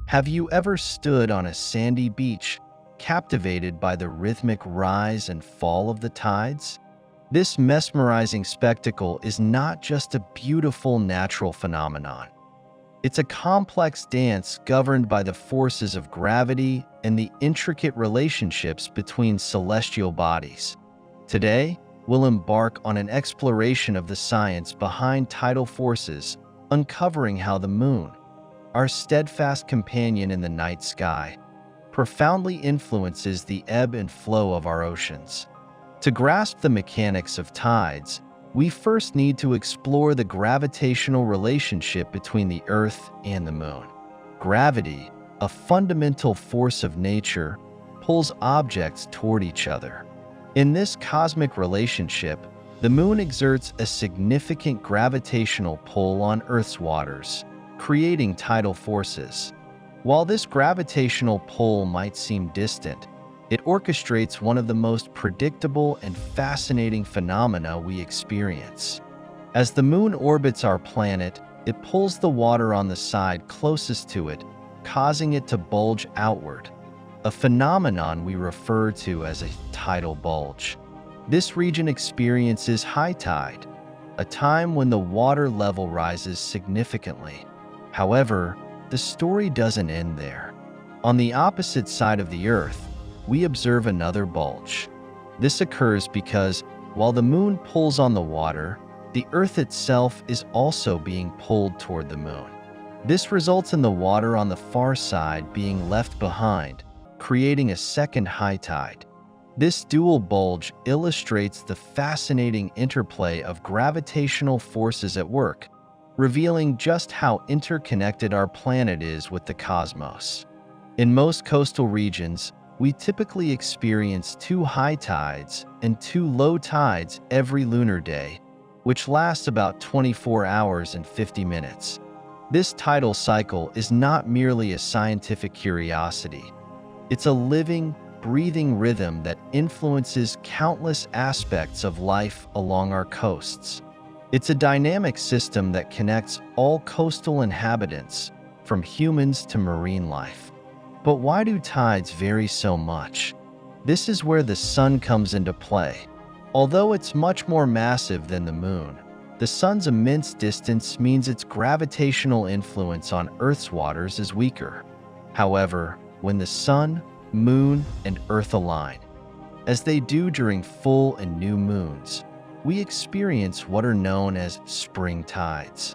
Have you ever stood on a sandy beach, captivated by the rhythmic rise and fall of the tides? This mesmerizing spectacle is not just a beautiful natural phenomenon. It's a complex dance governed by the forces of gravity and the intricate relationships between celestial bodies. Today, we'll embark on an exploration of the science behind tidal forces, uncovering how the moon, our steadfast companion in the night sky, profoundly influences the ebb and flow of our oceans. To grasp the mechanics of tides, we first need to explore the gravitational relationship between the Earth and the Moon. Gravity, a fundamental force of nature, pulls objects toward each other. In this cosmic relationship, the Moon exerts a significant gravitational pull on Earth's waters, creating tidal forces. While this gravitational pull might seem distant, it orchestrates one of the most predictable and fascinating phenomena we experience. As the Moon orbits our planet, it pulls the water on the side closest to it, causing it to bulge outward, a phenomenon we refer to as a tidal bulge. This region experiences high tide, a time when the water level rises significantly. However, the story doesn't end there. On the opposite side of the Earth, we observe another bulge. This occurs because, while the Moon pulls on the water, the Earth itself is also being pulled toward the Moon. This results in the water on the far side being left behind, creating a second high tide. This dual bulge illustrates the fascinating interplay of gravitational forces at work, revealing just how interconnected our planet is with the cosmos. In most coastal regions, we typically experience 2 high tides and 2 low tides every lunar day, which lasts about 24 hours and 50 minutes. This tidal cycle is not merely a scientific curiosity. It's a living, breathing rhythm that influences countless aspects of life along our coasts. It's a dynamic system that connects all coastal inhabitants, from humans to marine life. But why do tides vary so much? This is where the sun comes into play. Although it's much more massive than the Moon, the sun's immense distance means its gravitational influence on Earth's waters is weaker. However, when the sun, moon, and Earth align, as they do during full and new moons, we experience what are known as spring tides.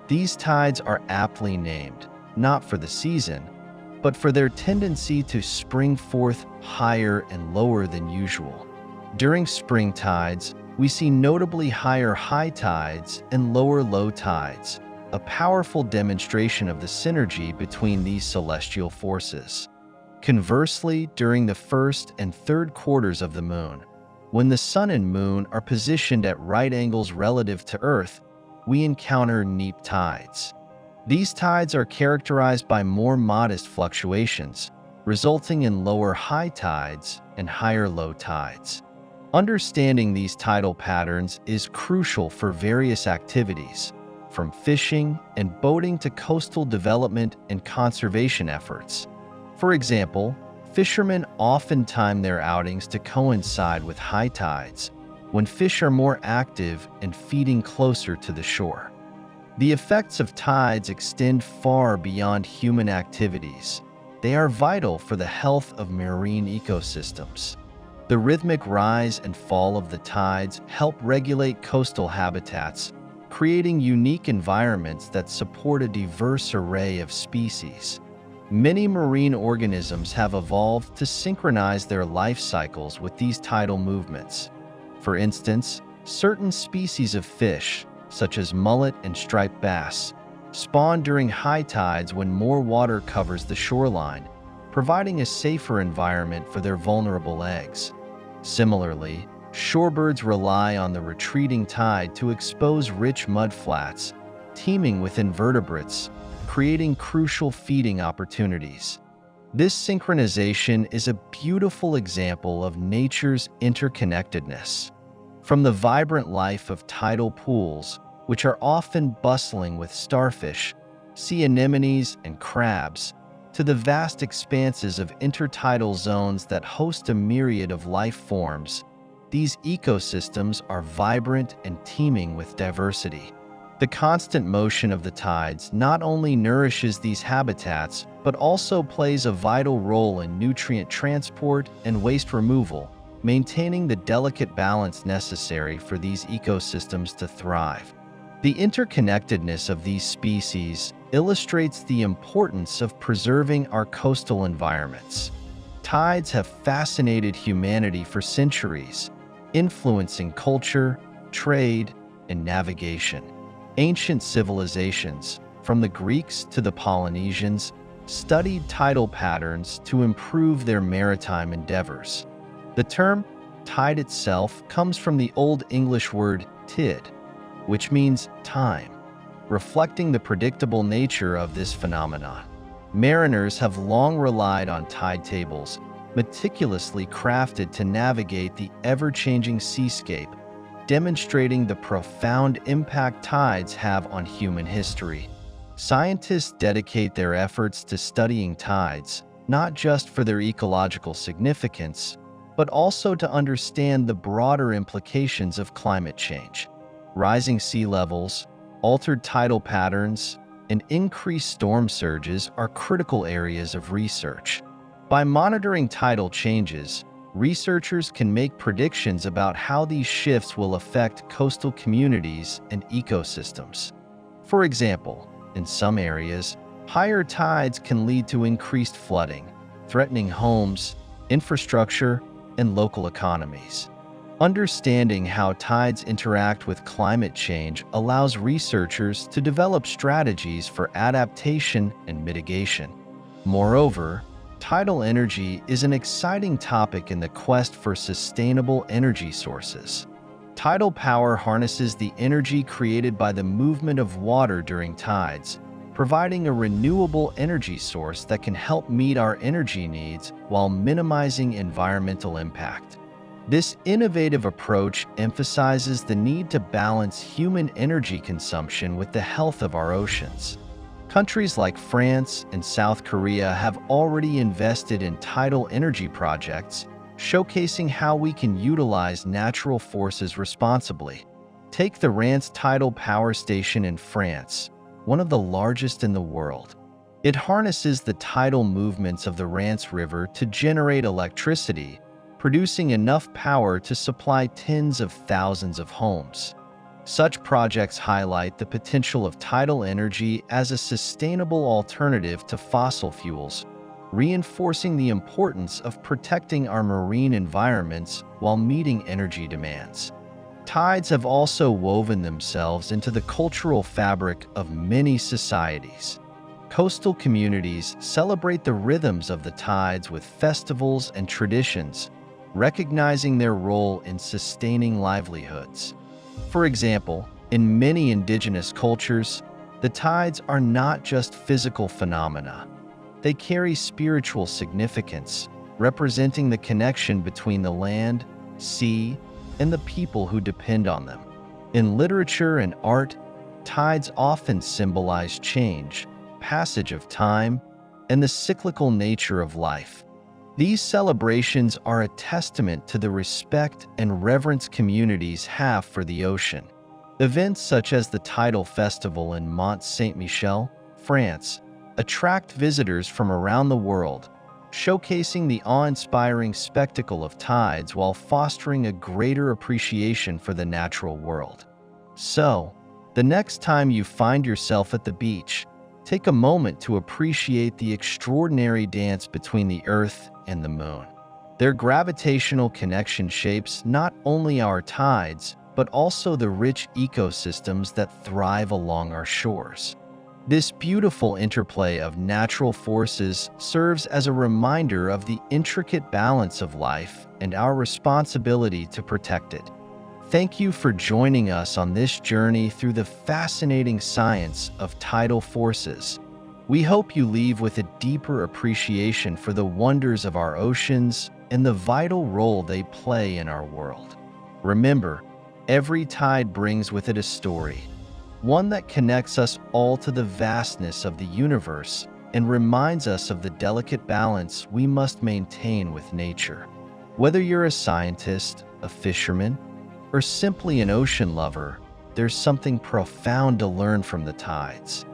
These tides are aptly named, not for the season, but for their tendency to spring forth higher and lower than usual. During spring tides, we see notably higher high tides and lower low tides, a powerful demonstration of the synergy between these celestial forces. Conversely, during the first and third quarters of the moon, when the sun and moon are positioned at right angles relative to Earth, we encounter neap tides. These tides are characterized by more modest fluctuations, resulting in lower high tides and higher low tides. Understanding these tidal patterns is crucial for various activities, from fishing and boating to coastal development and conservation efforts. For example, fishermen often time their outings to coincide with high tides, when fish are more active and feeding closer to the shore. The effects of tides extend far beyond human activities. They are vital for the health of marine ecosystems. The rhythmic rise and fall of the tides help regulate coastal habitats, creating unique environments that support a diverse array of species. Many marine organisms have evolved to synchronize their life cycles with these tidal movements. For instance, certain species of fish, such as mullet and striped bass, spawn during high tides when more water covers the shoreline, providing a safer environment for their vulnerable eggs. Similarly, shorebirds rely on the retreating tide to expose rich mudflats, teeming with invertebrates, creating crucial feeding opportunities. This synchronization is a beautiful example of nature's interconnectedness. From the vibrant life of tidal pools, which are often bustling with starfish, sea anemones, and crabs, to the vast expanses of intertidal zones that host a myriad of life forms, these ecosystems are vibrant and teeming with diversity. The constant motion of the tides not only nourishes these habitats, but also plays a vital role in nutrient transport and waste removal, maintaining the delicate balance necessary for these ecosystems to thrive. The interconnectedness of these species illustrates the importance of preserving our coastal environments. Tides have fascinated humanity for centuries, influencing culture, trade, and navigation. Ancient civilizations, from the Greeks to the Polynesians, studied tidal patterns to improve their maritime endeavors. The term tide itself comes from the Old English word tid, which means time, reflecting the predictable nature of this phenomenon. Mariners have long relied on tide tables, meticulously crafted to navigate the ever-changing seascape, demonstrating the profound impact tides have on human history. Scientists dedicate their efforts to studying tides, not just for their ecological significance, but also to understand the broader implications of climate change. Rising sea levels, altered tidal patterns, and increased storm surges are critical areas of research. By monitoring tidal changes, researchers can make predictions about how these shifts will affect coastal communities and ecosystems. For example, in some areas, higher tides can lead to increased flooding, threatening homes, infrastructure, and local economies. Understanding how tides interact with climate change allows researchers to develop strategies for adaptation and mitigation. Moreover, tidal energy is an exciting topic in the quest for sustainable energy sources. Tidal power harnesses the energy created by the movement of water during tides, providing a renewable energy source that can help meet our energy needs while minimizing environmental impact. This innovative approach emphasizes the need to balance human energy consumption with the health of our oceans. Countries like France and South Korea have already invested in tidal energy projects, showcasing how we can utilize natural forces responsibly. Take the Rance Tidal Power Station in France, one of the largest in the world. It harnesses the tidal movements of the Rance River to generate electricity, producing enough power to supply tens of thousands of homes. Such projects highlight the potential of tidal energy as a sustainable alternative to fossil fuels, reinforcing the importance of protecting our marine environments while meeting energy demands. Tides have also woven themselves into the cultural fabric of many societies. Coastal communities celebrate the rhythms of the tides with festivals and traditions, recognizing their role in sustaining livelihoods. For example, in many indigenous cultures, the tides are not just physical phenomena. They carry spiritual significance, representing the connection between the land, sea, and the people who depend on them. In literature and art, tides often symbolize change, passage of time, and the cyclical nature of life. These celebrations are a testament to the respect and reverence communities have for the ocean. Events such as the Tidal Festival in Mont Saint-Michel, France, attract visitors from around the world, showcasing the awe-inspiring spectacle of tides while fostering a greater appreciation for the natural world. So, the next time you find yourself at the beach, take a moment to appreciate the extraordinary dance between the Earth and the Moon. Their gravitational connection shapes not only our tides, but also the rich ecosystems that thrive along our shores. This beautiful interplay of natural forces serves as a reminder of the intricate balance of life and our responsibility to protect it. Thank you for joining us on this journey through the fascinating science of tidal forces. We hope you leave with a deeper appreciation for the wonders of our oceans and the vital role they play in our world. Remember, every tide brings with it a story, one that connects us all to the vastness of the universe and reminds us of the delicate balance we must maintain with nature. Whether you're a scientist, a fisherman, or simply an ocean lover, there's something profound to learn from the tides.